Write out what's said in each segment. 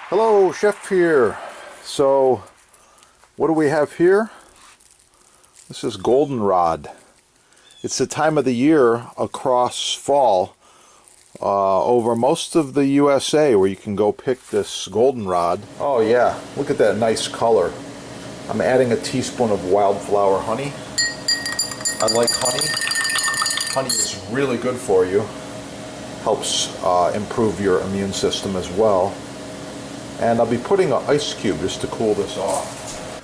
Hello, Chef here. So, what do we have here? This is Goldenrod. It's the time of the year across fall over most of the USA where you can go pick this goldenrod. Oh yeah, look at that nice color. I'm adding a teaspoon of wildflower honey. I like honey. Honey is really good for you. Helps improve your immune system as well. And I'll be putting an ice cube just to cool this off.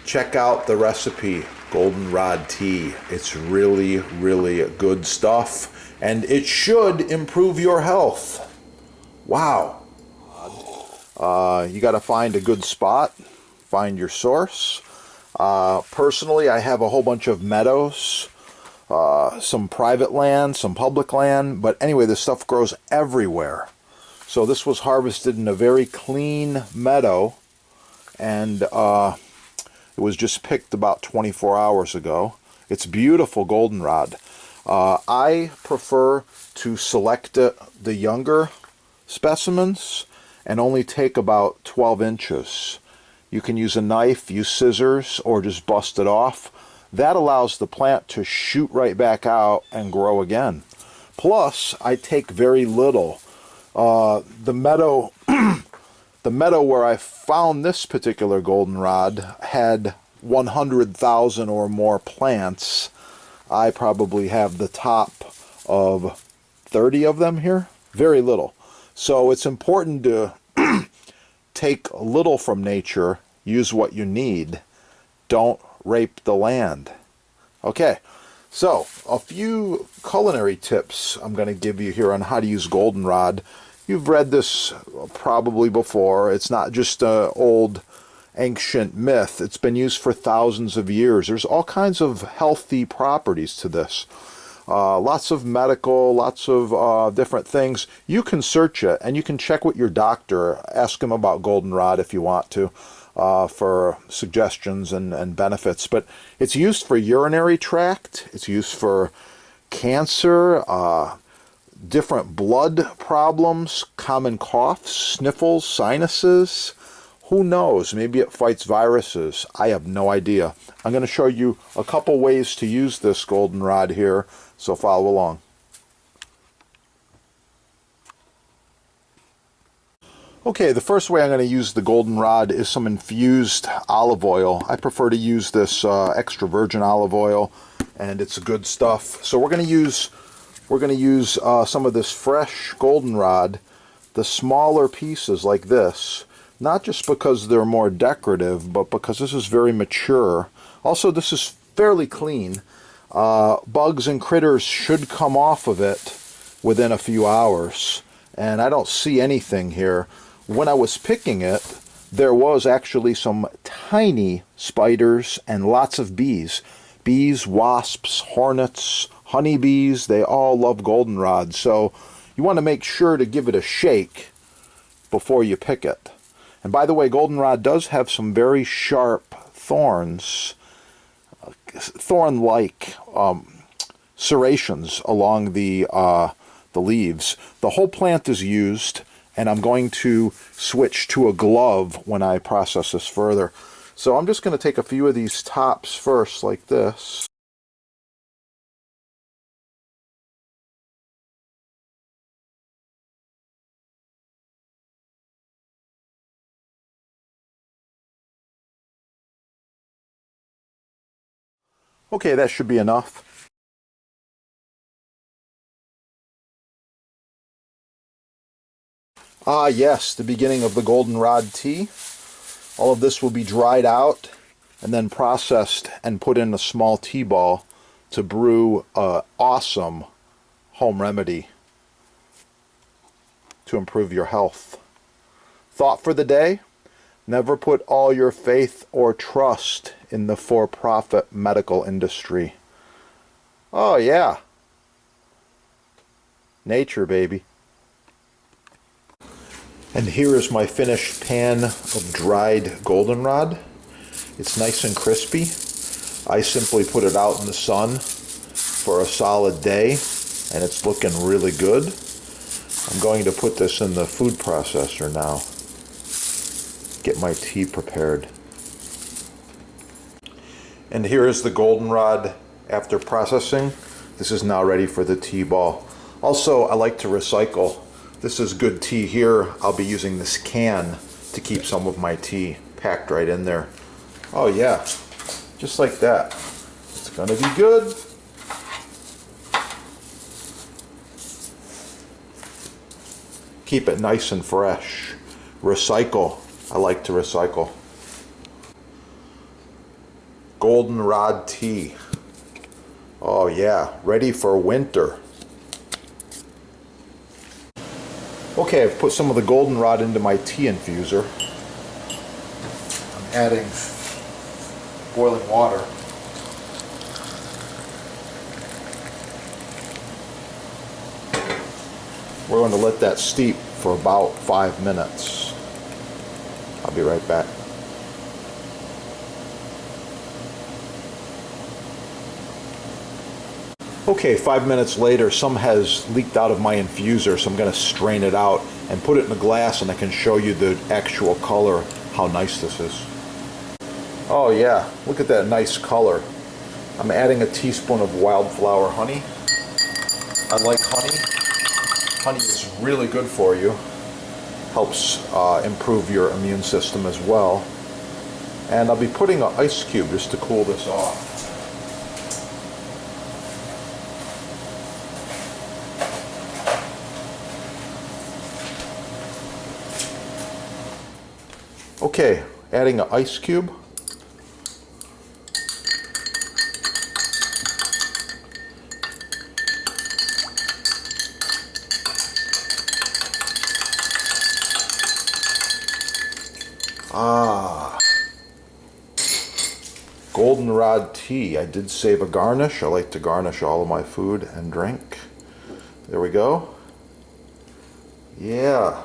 Check out the recipe, Goldenrod tea. It's really, really good stuff, and it should improve your health. Wow. You got to find a good spot, find your source. Personally, I have a whole bunch of meadows, some private land, some public land, but anyway, this stuff grows everywhere. So this was harvested in a very clean meadow, and it was just picked about 24 hours ago. It's beautiful goldenrod. I prefer to select the younger specimens and only take about 12 inches. You can use a knife, use scissors, or just bust it off. That allows the plant to shoot right back out and grow again. Plus, I take very little. The meadow where I found this particular goldenrod had 100,000 or more plants. I probably have the top of 30 of them here. Very little. So it's important to take a little from nature, use what you need. Don't rape the land. Okay. So, a few culinary tips I'm going to give you here on how to use goldenrod. You've read this probably before. It's not just an old ancient myth. It's been used for thousands of years. There's all kinds of healthy properties to this. Lots of medical, lots of different things. You can search it, and you can check with your doctor. Ask him about goldenrod if you want to. For suggestions and benefits, but it's used for urinary tract, it's used for cancer, different blood problems, common coughs, sniffles, sinuses. Who knows? Maybe it fights viruses. I have no idea. I'm going to show you a couple ways to use this goldenrod here, so follow along. Okay, the first way I'm going to use the goldenrod is some infused olive oil. I prefer to use this extra virgin olive oil, and it's good stuff. So we're going to use some of this fresh goldenrod, the smaller pieces like this, not just because they're more decorative, but because this is very mature. Also, this is fairly clean. Bugs and critters should come off of it within a few hours, and I don't see anything here. When I was picking it, there was actually some tiny spiders and lots of bees. Bees, wasps, hornets, honeybees, they all love goldenrod. So you want to make sure to give it a shake before you pick it. And by the way, goldenrod does have some very sharp thorns, thorn-like serrations along the leaves. The whole plant is used, and I'm going to switch to a glove when I process this further. So I'm just going to take a few of these tops first, like this. Okay, that should be enough. Ah, yes, the beginning of the goldenrod tea. All of this will be dried out and then processed and put in a small tea ball to brew an awesome home remedy to improve your health. Thought for the day? Never put all your faith or trust in the for-profit medical industry. Oh, yeah. Nature, baby. And here is my finished pan of dried goldenrod. It's nice and crispy. I simply put it out in the sun for a solid day, and it's looking really good. I'm going to put this in the food processor now. get my tea prepared. And here is the goldenrod after processing. This is now ready for the tea ball. Also, I like to recycle. This is good tea here. I'll be using this can to keep some of my tea packed right in there. Oh yeah, just like that. It's gonna be good. Keep it nice and fresh. Recycle. I like to recycle. Goldenrod tea. Oh yeah, ready for winter. Okay, I've put some of the goldenrod into my tea infuser. I'm adding boiling water. We're going to let that steep for about 5 minutes. I'll be right back. Okay, 5 minutes later, some has leaked out of my infuser, so I'm going to strain it out and put it in a glass, and I can show you the actual color, how nice this is. Oh yeah, look at that nice color. I'm adding a teaspoon of wildflower honey. I like honey. Honey is really good for you. Helps improve your immune system as well. And I'll be putting an ice cube just to cool this off. Okay, adding an ice cube. Goldenrod tea. I did save a garnish. I like to garnish all of my food and drink. There we go. Yeah.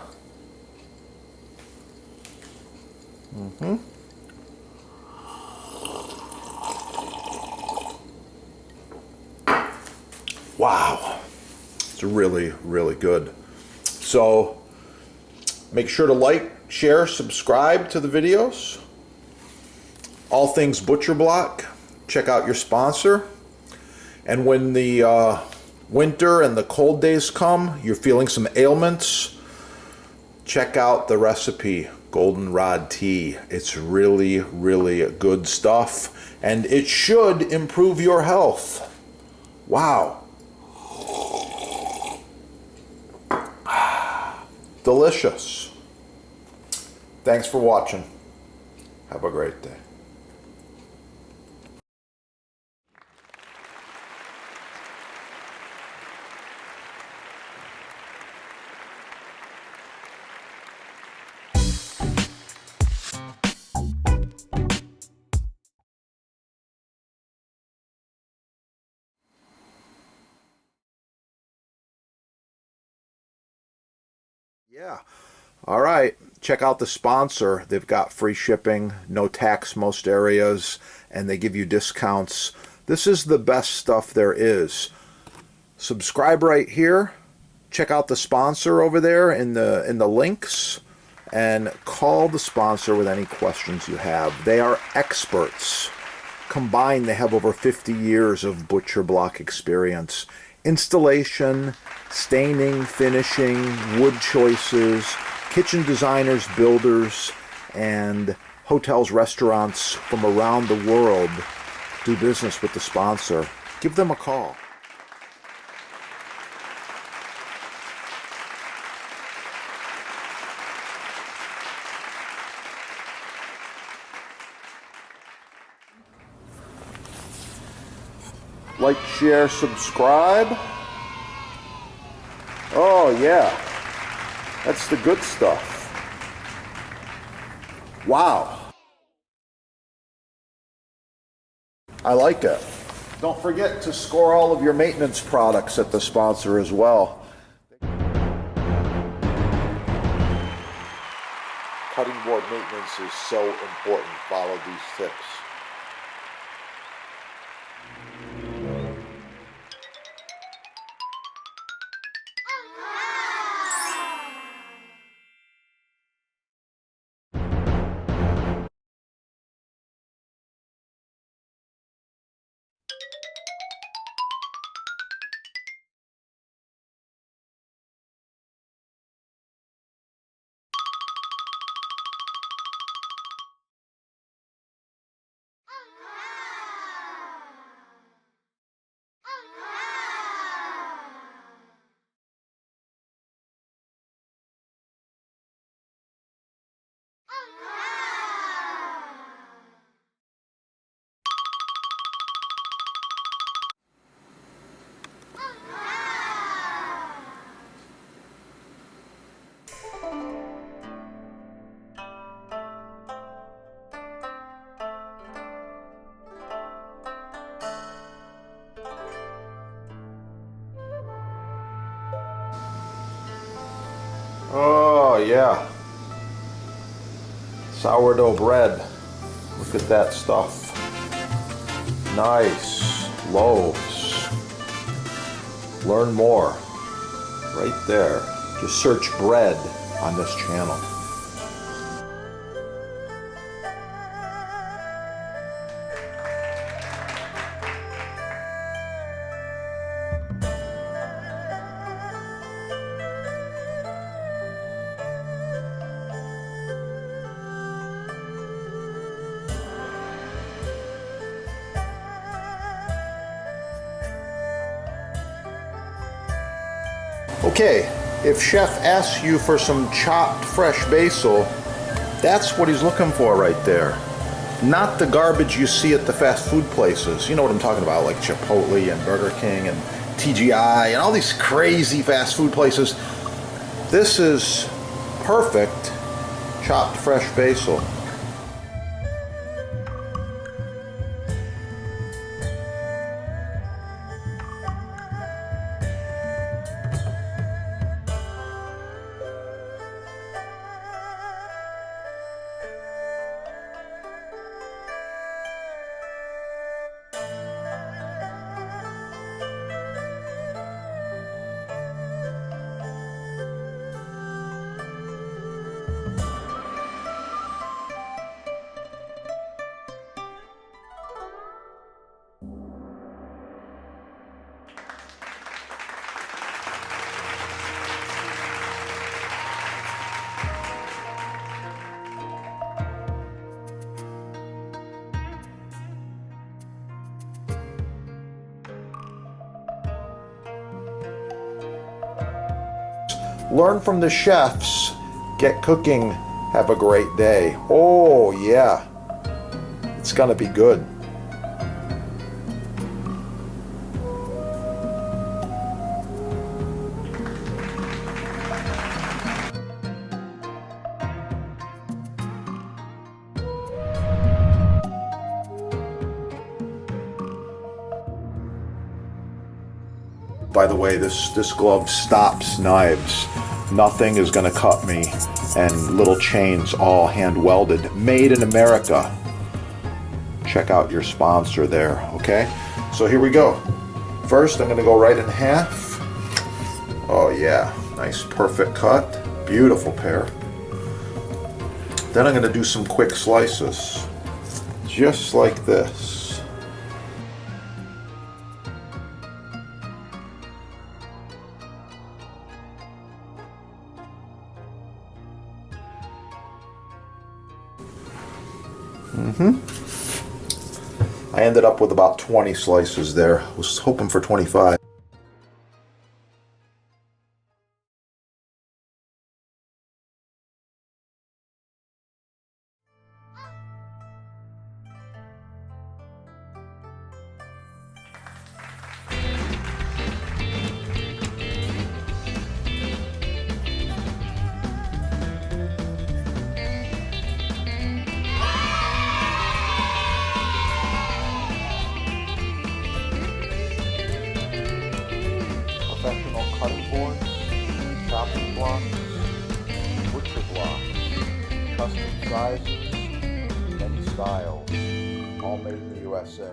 Wow. It's really, really good. So make sure to like, share, subscribe to the videos. All things Butcher Block. Check out your sponsor. And when the winter and the cold days come, you're feeling some ailments, check out the recipe, Goldenrod tea. It's really, really good stuff, and it should improve your health. Wow. Delicious. Thanks for watching. Have a great day. Yeah. All right. Check out the sponsor. They've got free shipping, no tax most areas, and they give you discounts. This is the best stuff there is. Subscribe right here. Check out the sponsor over there in the links, and call the sponsor with any questions you have. They are experts. Combined, they have over 50 years of Butcher Block experience. Installation, staining, finishing, wood choices, kitchen designers, builders, and hotels, restaurants from around the world do business with the sponsor. Give them a call. Like, share, subscribe. Oh yeah, that's the good stuff. Wow. I like it. Don't forget to score all of your maintenance products at the sponsor as well. Cutting board maintenance is so important. Follow these tips. yeah. Sourdough bread. Look at that stuff. Nice loaves. Learn more right there. Just search bread on this channel. Okay, if Chef asks you for some chopped fresh basil, that's what he's looking for right there. Not the garbage you see at the fast food places. You know what I'm talking about, like Chipotle and Burger King and TGI and all these crazy fast food places. This is perfect chopped fresh basil. Learn from the chefs. Get cooking. Have a great day. Oh yeah, it's gonna be good. By the way, this glove stops knives. Nothing is going to cut me. And little chains, all hand welded, made in America. Check out your sponsor there, okay? So here we go. First, I'm going to go right in half. Oh yeah, nice perfect cut. Beautiful pear. Then I'm going to do some quick slices. Just like this. I ended up with about 20 slices there. I was hoping for 25. Professional cutting boards, chopping blocks, butcher blocks, custom sizes, many styles, all made in the USA.